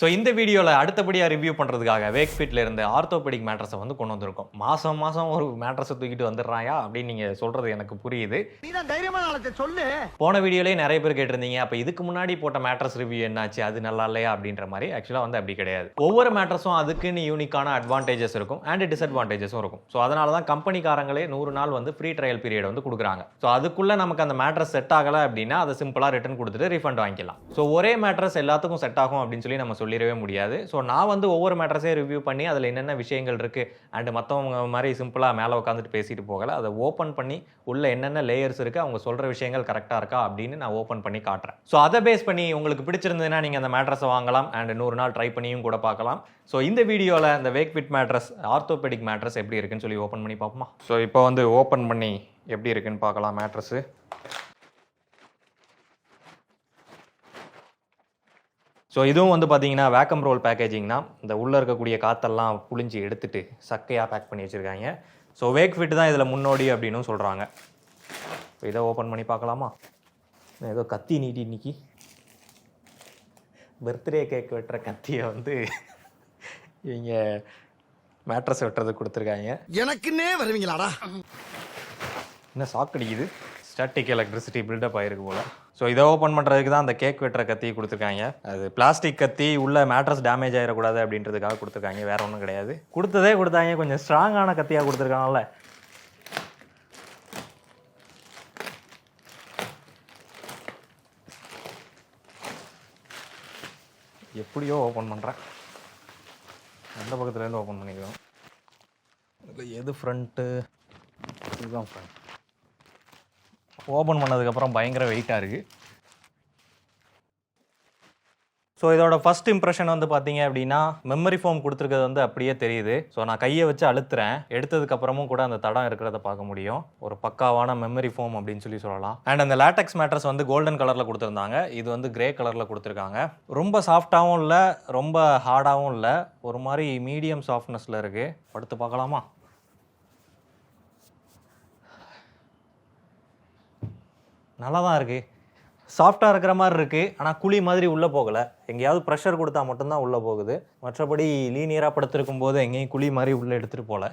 So இந்த வீடியோவில் அடுத்தபடியாக ரிவ்யூ பண்ணுறதுக்காக வேக்ஃபிட்டில் இருந்த ஆர்த்தோபெடிக் மேட்ரஸை வந்து கொண்டு வந்திருக்கோம். மாதம் மாதம் ஒரு மேட்ரஸை தூக்கிட்டு வந்துடுறாயா அப்படின்னு நீங்கள் சொல்கிறது எனக்கு புரியுது. போன வீடியோலேயே நிறைய பேர் கேட்டிருந்தீங்க, அப்போ இதுக்கு முன்னாடி போட்ட மேட்ரஸ் ரிவ்யூ என்னாச்சு, அது நல்லா இல்லையா அப்படின்ற மாதிரி. ஆக்சுவலாக வந்து அப்படி கிடையாது. ஒவ்வொரு மேட்ரஸும் அதுக்குன்னு யூனிக்கான அட்வான்டேஜஸ் இருக்கும் அண்ட் டிஸ்அட்வான்டேஜஸும் இருக்கும். ஸோ அதனால தான் கம்பெனிக்காரங்களே 100 நாள் வந்து ஃப்ரீ ட்ரையல் பீரியட் வந்து கொடுக்குறாங்க. ஸோ அதுக்குள்ளே நமக்கு அந்த மேட்ரஸ் செட் ஆகலை அப்படின்னா அதை சிம்பிளாக ரிட்டர்ன் கொடுத்துட்டு ரீஃபண்ட் வாங்கிக்கலாம். ஸோ ஒரே மேட்ரஸ் எல்லாத்துக்கும் செட் ஆகும் அப்படின்னு சொல்லி நம்ம சொல்லிடவே முடியாது. ஸோ நான் வந்து ஒவ்வொரு மேட்ரஸையும் ரிவ்யூ பண்ணி அதில் என்னென்ன விஷயங்கள் இருக்குது அண்ட் மற்றவங்க மாதிரி சிம்பிளாக மேலே உட்காந்துட்டு பேசிட்டு போகலை. அதை ஓப்பன் பண்ணி உள்ள என்னென்ன லேயர்ஸ் இருக்குது, அவங்க சொல்கிற விஷயங்கள் கரெக்டாக இருக்கா அப்படின்னு நான் ஓப்பன் பண்ணி காட்டுறேன். ஸோ அதை பேஸ் பண்ணி உங்களுக்கு பிடிச்சிருந்ததுன்னா நீங்கள் அந்த மேட்ரஸை வாங்கலாம் அண்ட் 100 நாள் ட்ரை பண்ணியும் கூட பார்க்கலாம். ஸோ இந்த வீடியோவில் இந்த வேக்ஃபிட் மேட்ரஸ் ஆர்த்தோபெடிக் மேட்ரஸ் எப்படி இருக்குன்னு சொல்லி ஓப்பன் பண்ணி பார்ப்போமா. ஸோ இப்போ வந்து ஓப்பன் பண்ணி எப்படி இருக்குன்னு பார்க்கலாம் மேட்ரஸு. ஸோ இதுவும் வந்து பார்த்தீங்கன்னா வேக்கம் ரோல் பேக்கேஜிங் தான். இந்த உள்ளே இருக்கக்கூடிய காற்றெல்லாம் புழிஞ்சு எடுத்துட்டு சக்கையாக பேக் பண்ணி வச்சுருக்காங்க. ஸோ வேக்ஃபிட் தான் இதில் முன்னோடி அப்படின்னும் சொல்கிறாங்க. ஸோ இதை ஓப்பன் பண்ணி பார்க்கலாமா. ஏதோ கத்தி நீட்டி இன்னைக்கு பர்த்டே கேக் வெட்டுற கத்தியை வந்து இவங்க மேட்ரஸ் வெட்டுறதுக்கு கொடுத்துருக்காங்க. எனக்குன்னே வருவீங்களாடா. என்ன ஷாக் அடிக்குது, ஸ்டாட்டிக் எலக்ட்ரிசிட்டி பில்டப் ஆகிருக்கு போல். ஸோ இதை ஓப்பன் பண்ணுறதுக்கு தான் அந்த கேக் வெட்டுற கத்தி கொடுத்துருக்காங்க. அது பிளாஸ்டிக் கத்தி, உள்ள மேட்ரஸ் டேமேஜ் ஆகிடக்கூடாது அப்படின்றதுக்காக கொடுத்துருக்காங்க, வேற ஒன்றும் கிடையாது. கொடுத்ததே கொடுத்தாங்க, கொஞ்சம் ஸ்ட்ராங்கான கத்தியாக கொடுத்துருக்காங்கல்ல. எப்படியோ ஓப்பன் பண்ணுறேன். எந்த பக்கத்துலேருந்து ஓப்பன் பண்ணிக்கிறோம். இல்லை எது ஃப்ரண்ட்டு, இதுதான் ஃப்ரண்ட். ஓப்பன் பண்ணதுக்கப்புறம் பயங்கர வெயிட்டாக இருக்குது. ஸோ இதோட ஃபஸ்ட் இம்ப்ரெஷன் வந்து பார்த்தீங்க அப்படின்னா மெமரி ஃபோம் கொடுத்துருக்கிறது வந்து அப்படியே தெரியுது. ஸோ நான் கையை வச்சு அழுத்துறேன், எடுத்ததுக்கப்புறமும் கூட அந்த தடம் இருக்கிறத பார்க்க முடியும். ஒரு பக்காவான மெமரி ஃபோம் அப்படின்னு சொல்லி சொல்லலாம். அண்ட் அந்த லேட்டக்ஸ் மேட்ரஸ் வந்து கோல்டன் கலரில் கொடுத்துருந்தாங்க, இது வந்து கிரே கலரில் கொடுத்துருக்காங்க. ரொம்ப சாஃப்டாகவும் இல்லை, ரொம்ப ஹார்டாகவும் இல்லை, ஒரு மாதிரி மீடியம் சாஃப்ட்னஸில் இருக்குது. படுத்து பார்க்கலாமா. நல்லா தான் இருக்குது, சாஃப்டாக இருக்கிற மாதிரி இருக்குது. ஆனால் குழி மாதிரி உள்ளே போகலை. எங்கேயாவது ப்ரெஷர் கொடுத்தா மட்டும்தான் உள்ளே போகுது. மற்றபடி லீனியராக படுத்திருக்கும் போது எங்கேயும் குழி மாதிரி உள்ளே எடுத்துகிட்டு போகல.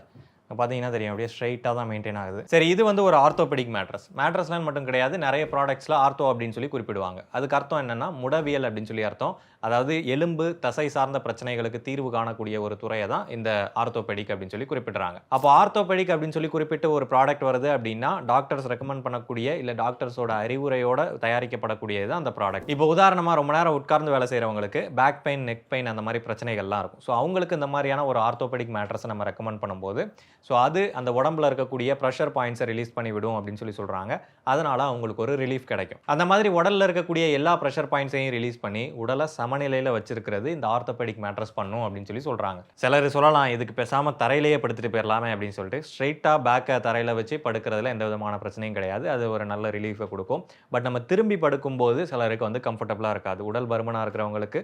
பார்த்தீங்கன்னா தெரியும், அப்படியே ஸ்ட்ரைட்டாக தான் மெயின்டைன் ஆகுது. சரி, இது வந்து ஒரு ஆர்த்தோபெடிக் மேட்ரஸ். மேட்ரஸ்லாம் மட்டும் கிடையாது, நிறைய ப்ராடக்ட்ஸில் ஆர்த்தோ அப்படின்னு சொல்லி குறிப்பிடுவாங்க. அதுக்கு அர்த்தம் என்னென்னா முடவியல் அப்படின்னு சொல்லி அர்த்தம். அதாவது எலும்பு தசை சார்ந்த பிரச்சனைகளுக்கு தீர்வு காணக்கூடிய ஒரு துறையை தான் இந்த ஆர்த்தோபெடிக் அப்படின்னு சொல்லி குறிப்பிடுறாங்க. அப்போ ஆர்த்தோபெடிக் அப்படின்னு சொல்லி குறிப்பிட்டு ஒரு ப்ராடக்ட் வருது அப்படின்னா டாக்டர்ஸ் ரெக்கமெண்ட் பண்ணக்கூடிய இல்லை டாக்டர்ஸோட அறிவுரையோட தயாரிக்கப்படக்கூடியது தான் அந்த ப்ராடக்ட். இப்போ உதாரணமாக ரொம்ப நேரம் உட்கார்ந்து வேலை செய்கிறவங்களுக்கு பேக் பெயின், நெக் பெயின், அந்த மாதிரி பிரச்சனைகள்லாம் இருக்கும். ஸோ அவங்களுக்கு இந்த மாதிரியான ஒரு ஆர்த்தோபெடிக் மேட்ரஸை நம்ம ரெக்கமெண்ட் பண்ணும்போது ஸோ அது அந்த உடம்புல இருக்கக்கூடிய ப்ரெஷர் பாயிண்ட்ஸை ரிலீஸ் பண்ணி விடும் அப்படின்னு சொல்லி சொல்கிறாங்க. அதனால அவங்களுக்கு ஒரு ரிலீஃப் கிடைக்கும். அந்த மாதிரி உடலில் இருக்கக்கூடிய எல்லா ப்ரெஷர் பாயிண்ட்ஸையும் ரிலீஸ் பண்ணி உடலை சமநிலையில் வச்சிருக்கிறது இந்த ஆர்த்தோபெடிக் மேட்ரஸ் பண்ணும் அப்படின்னு சொல்லி சொல்கிறாங்க. சிலர் சொல்லலாம், இதுக்கு பேசாமல் தரையிலேயே படுத்துட்டு போயிடலாமே அப்படின்னு சொல்லிட்டு. ஸ்ட்ரைட்டாக பேக்கை தரையில் வச்சு படுக்கிறதுல எந்த விதமான பிரச்சனையும் கிடையாது. அது ஒரு நல்ல ரிலீஃபை கொடுக்கும். பட் நம்ம திரும்பி படுக்கும்போது சிலருக்கு வந்து கம்ஃபர்டபுளாக இருக்காது. உடல் பருமனாக இருக்கிறவங்களுக்கு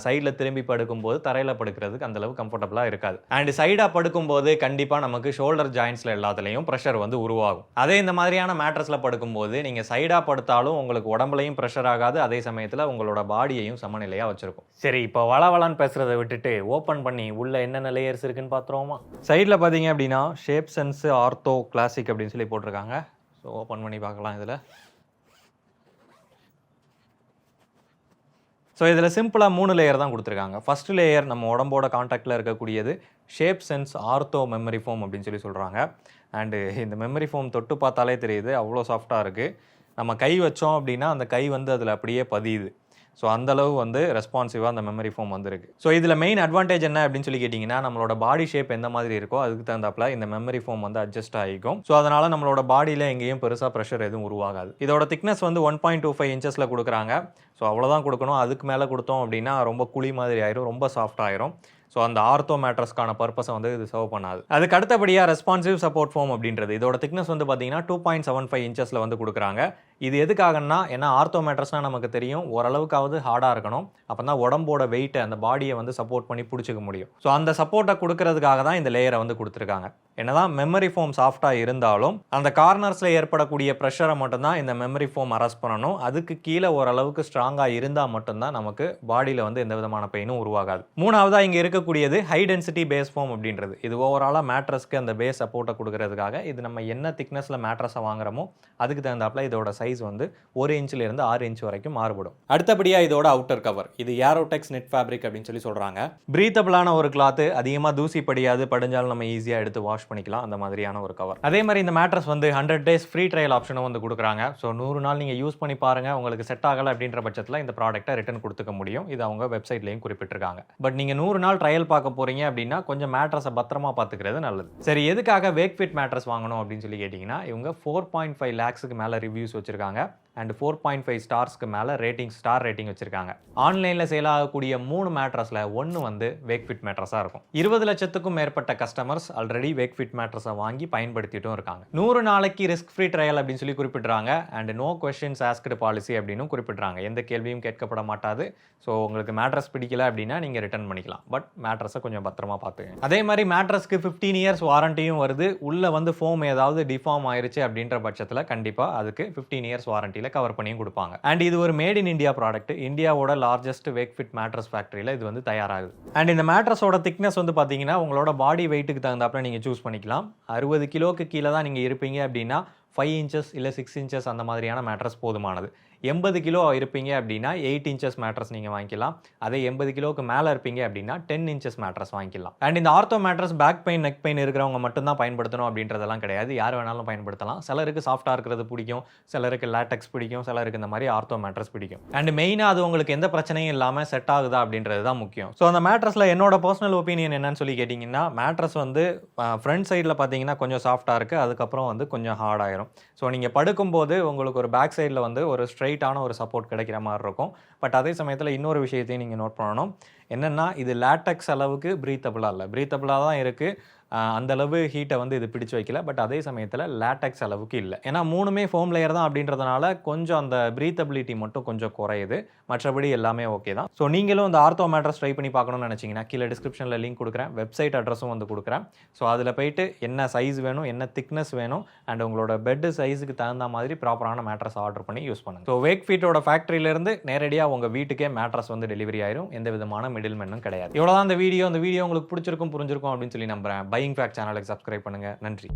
சைடில் திரும்பி படுக்கும்போது தரையில் படுக்கிறதுக்கு அந்தளவு கம்ஃபர்டபுளாக இருக்காது. அண்ட் சைடாக படுக்கும்போது கண்டிப்பாக நமக்கு ஷோல்டர் ஜாயின்ட்ஸில் எல்லாத்துலேயும் ப்ரெஷர் வந்து உருவாகும். அதே இந்த மாதிரியான மேட்ரஸில் படுக்கும்போது நீங்கள் சைடாக படுத்தாலும் உங்களுக்கு உடம்புலையும் ப்ரெஷர் ஆகாது, அதே சமயத்தில் உங்களோட பாடியையும் சமநிலையாக வச்சிருக்கும். சரி, இப்போ வளவளான்னு பேசுகிறத விட்டுட்டு ஓப்பன் பண்ணி உள்ள என்னென்ன லேயர்ஸ் இருக்குன்னு பார்த்துருவோமா. சைடில் பார்த்தீங்க அப்படின்னா ஷேப் சென்ஸ் ஆர்த்தோ கிளாசிக் அப்படின்னு சொல்லி போட்டிருக்காங்க. ஸோ ஓப்பன் பண்ணி பார்க்கலாம். இதில் ஸோ இதில் சிம்பிளாக 3 லேயர் தான் கொடுத்துருக்காங்க. ஃபஸ்ட் லேயர் நம்ம உடம்போட கான்டாக்டில் இருக்கக்கூடியது shape sense ortho memory foam அப்படின்னு சொல்லி சொல்கிறாங்க. அண்டு இந்த மெமரி ஃபோம் தொட்டு பார்த்தாலே தெரியுது, அவ்வளோ சாஃப்டாக இருக்குது. நம்ம கை வச்சோம் அப்படின்னா அந்த கை வந்து அதில் அப்படியே பதியுது. ஸோ அந்தளவு வந்து ரெஸ்பான்சிவாக அந்த மெமரி ஃபோம் வந்துருக்கு. ஸோ இதில் மெயின் அட்வான்டேஜ் என்ன அப்படின்னு சொல்லி கேட்டிங்கன்னா, நம்மளோட பாடி ஷேப் எந்த மாதிரி இருக்கோ அதுக்கு தகுந்தாப்புல இந்த மெமரி ஃபோம் வந்து அட்ஜஸ்ட் ஆகிக்கும். ஸோ அதனால் நம்மளோட பாடியில் எங்கேயும் பெருசாக ப்ரெஷர் எதுவும் உருவாகாது. இதோட திக்னஸ் வந்து 1.25 இன்ச்சஸில் கொடுக்குறாங்க. ஸோ அவ்வளோதான் கொடுக்கணும். அதுக்கு மேலே கொடுத்தோம் அப்படின்னா ரொம்ப குழி மாதிரி ஆயிரும், ரொம்ப சாஃப்ட் ஆயிரும். ஸோ அந்த ஆர்த்தோ மேட்ரஸ்க்கான பர்பஸை வந்து இது சர்வ் பண்ணாது. அதுக்கு அடுத்தபடியாக ரெஸ்பான்சிவ் சப்போர்ட் ஃபோம் அப்படின்றது இதோட திக்னஸ் வந்து பார்த்தீங்கன்னா 2.75 இன்ச்சஸில் வந்து கொடுக்குறாங்க. இது எதுக்காகன்னா, ஏன்னா ஆர்த்தோ மேட்ரஸ்னால் நமக்கு தெரியும் ஓரளவுக்காவது ஹார்டாக இருக்கணும். அப்போ தான் உடம்போட வெயிட்டை அந்த பாடியை வந்து சப்போர்ட் பண்ணி பிடிச்சிக்க முடியும். ஸோ அந்த சப்போர்ட்டை கொடுக்கறதுக்காக தான் இந்த லேயரை வந்து கொடுத்துருக்காங்க. என்னதான் மெமரி ஃபோம் சாஃப்டாக இருந்தாலும் அந்த கார்னர்ஸில் ஏற்படக்கூடிய ப்ரெஷரை மட்டும்தான் இந்த மெமரி ஃபோம் அரெஸ்ட் பண்ணணும். அதுக்கு கீழே ஓரளவுக்கு ஸ்ட்ராங்காக இருந்தால் மட்டும்தான் நமக்கு பாடியில் வந்து எந்த விதமான பெயினும் உருவாகாது. மூணாவதாக இங்கே இருக்கக்கூடியது ஹை டென்சிட்டி பேஸ் ஃபோம் அப்படின்றது. இது ஓவராலாக மேட்ரஸ்க்கு அந்த பேஸ் சப்போர்ட்டை கொடுக்கறதுக்காக. இது நம்ம என்ன திக்னஸில் மேட்ரஸை வாங்குறோமோ அதுக்கு தகுந்தாப்புல இதோட சைஸ் வந்து 1 இன்ச்சிலிருந்து 6 இன்ச் வரைக்கும் மாறுபடும். அடுத்தபடியாக இதோட அவுட்டர் கவர். இது ஏரோடெக்ஸ் நெட் ஃபேப்ரிக் அப்படின்னு சொல்லி சொல்கிறாங்க. பிரீத்தபிளான ஒரு கிளாத்து, அதிகமாக தூசி படியாது, படிஞ்சாலும் நம்ம ஈஸியாக எடுத்து வாஷ் பண்ணிக்கலாம், அந்த மாதிரியான ஒரு கவர். அதே மாதிரி இந்த மேட்ரஸ் வந்து 100 days ஃப்ரீ ட்ரையல் ஆப்ஷனும் வந்து கொடுக்குறாங்க. ஸோ 100 நாள் நீங்கள் யூஸ் பண்ணி பாருங்கள், உங்களுக்கு செட் ஆகலை அப்படின்ற பட்சத்தில் இந்த ப்ராடக்ட்டை ரிட்டர்ன் கொடுத்துக்க முடியும். இது அவங்க வெப்சைட்லையும் குறிப்பிட்டிருக்காங்க. பட் நீங்கள் 100 நாள் ட்ரையல் பார்க்க போகிறீங்க அப்படின்னா கொஞ்சம் மேட்ரஸை பத்திரமா பார்த்துக்கிறது நல்லது. சரி, எதுக்காக வேக்ஃபிட் மேட்ரஸ் வாங்கணும் அப்படின்னு சொல்லி கேட்டிங்கன்னா, இவங்க 4.5 lakhs மேலே ரிவ்யூஸ் வச்சுருக்காங்க அண்ட் 4.5 ஸ்டார்ஸ்க்கு மேலே ஸ்டார் ரேட்டிங் வச்சிருக்காங்க. ஆன்லைனில் சேல் ஆகக்கூடிய 3 மேட்ரஸில் 1 வந்து வேக்ஃபிட் மேட்ரஸாக இருக்கும். 20 லட்சத்துக்கும் மேற்பட்ட கஸ்டமர்ஸ் ஆல்ரெடி வேக்ஃபிட் மேட்ரஸை வாங்கி பயன்படுத்திட்டும் இருக்காங்க. 100 நாளைக்கு ரிஸ்க் ஃப்ரீ ட்ரையல் அப்படின்னு சொல்லி குறிப்பிட்றாங்க and no questions asked policy அப்படின்னு குறிப்பிட்றாங்க. எந்த கேள்வியும் கேட்கப்பட மாட்டாது. ஸோ உங்களுக்கு மேட்ரஸ் பிடிக்கல அப்படின்னா நீங்கள் ரிட்டர்ன் பண்ணிக்கலாம். பட் மேட்ரஸை கொஞ்சம் பத்திரமா பார்த்துக்கங்க. அதே மாதிரி மேட்ரஸ்க்கு 15 years வாரண்டியும் வருது. உள்ளே வந்து ஃபோம் ஏதாவது டிஃபார்ம் ஆயிருச்சு அப்படின்ற பட்சத்தில் கண்டிப்பாக அதுக்கு 15 years வாரண்டியில் கவர் பண்ணியும் கொடுப்பாங்க. அண்ட் இது ஒரு மேட் இன் இந்தியா ப்ராடக்ட். இந்தியாவோட லார்ஜஸ்ட் வேக்ஃபிட் மேட்ரஸ் ஃபேக்டரியில் இது வந்து தயாராகுது. அண்ட் இந்த மேட்ரஸோட திக்னஸ் வந்து பார்த்தீங்கன்னா உங்களோட பாடி வெயிட்டுக்கு தகுந்தாப்புல நீங்கள் சூஸ் பண்ணிக்கலாம். 60 கிலோக்கு கீழே தான் நீங்கள் இருப்பீங்க அப்படின்னா 5 inches இல்லை 6 inches அந்த மாதிரியான மேட்ரஸ் போதுமானது. 80 கிலோ இருப்பீங்க அப்படின்னா 8 inches மேட்ரஸ் நீங்கள் வாங்கிக்கலாம். அதே 80 கிலோவுக்கு மேலே இருப்பீங்க அப்படின்னா 10 inches மேட்ரஸ் வாங்கிக்கலாம். அண்ட் இந்த ortho mattress back pain neck pain இருக்கிறவங்க மட்டும்தான் பயன்படுத்தணும் அப்படின்றதெல்லாம் கிடையாது. யார் வேணாலும் பயன்படுத்தலாம். சிலருக்கு சாஃப்டாக இருக்கிறது பிடிக்கும், சிலருக்கு லேட்டெக்ஸ் பிடிக்கும், சிலருக்கு இந்த மாதிரி ஆர்த்தோ மேட்ரஸ் பிடிக்கும். அண்ட் மெயினாக அது உங்களுக்கு எந்த பிரச்சனையும் இல்லாமல் செட் ஆகுதா அப்படின்றது தான் முக்கியம். ஸோ அந்த மேட்ரஸில் என்னோட பர்சனல் ஒப்பீனியன் என்னன்னு சொல்லி கேட்டிங்கன்னா, மேட்ரஸ் வந்து ஃப்ரண்ட் சைடில் பார்த்தீங்கன்னா கொஞ்சம் சாஃப்டாக இருக்குது, அதுக்கப்புறம் வந்து கொஞ்சம் ஹார்ட் ஆயிரும். ஸோ நீங்கள் படுக்கும்போது உங்களுக்கு ஒரு பேக் சைடில் வந்து ஒரு ஸ்ட்ரைட்டான ஒரு சப்போர்ட் கிடைக்கிற மாதிரி இருக்கும். பட் அதே சமயத்தில் இன்னொரு விஷயத்தையும் நீங்கள் நோட் பண்ணணும். என்னென்னா, இது லேட்டெக்ஸ் அளவுக்கு ப்ரீத்தபிளாக இல்லை. ப்ரீத்தபிளாக தான் இருக்குது, அந்த அளவு ஹீட்டை வந்து இது பிடிச்சு வைக்கல. பட் அதே சமயத்தில் லேட்டெக்ஸ் அளவுக்கு இல்லை. ஏன்னா 3மே ஃபோம் லேயர் தான் அப்படின்றதுனால கொஞ்சம் அந்த ப்ரீத்தபிலிட்டி மட்டும் கொஞ்சம் குறையுது. மற்றபடி எல்லாமே ஓகே தான். ஸோ நீங்களும் இந்த ஆர்த்தோ மேட்ரஸ் ட்ரை பண்ணி பார்க்கணும்னு நினச்சிங்கன்னா கீழே டிஸ்கிரிப்ஷனில் லிங்க் கொடுக்குறேன், வெப்சைட் அட்ரஸும் வந்து கொடுக்குறேன். ஸோ அதில் போயிட்டு என்ன சைஸ் வேணும், என்ன திக்னஸ் வேணும் அண்ட் உங்களோட பெட் சைஸுக்கு தகுந்த மாதிரி ப்ராப்பரான மேட்ரஸ் ஆர்டர் பண்ணி யூஸ் பண்ணுங்க. ஸோ வேக்ஃபிட்டோட ஃபேக்ட்ரியிலேருந்து நேரடியாக உங்கள் வீட்டுக்கே மேட்ரஸ் வந்து டெலிவரி ஆயிரும். எந்த விதமான மிடில் மேனும் கிடையாது. இவ்வளோதான் இந்த வீடியோ உங்களுக்கு பிடிச்சிருக்கும், புரிஞ்சிருக்கும் அப்படின்னு சொல்லி நம்புறேன். பையிங் ஃபேக்ட் சேனலுக்கு சப்ஸ்கிரைப் பண்ணுங்கள். நன்றி.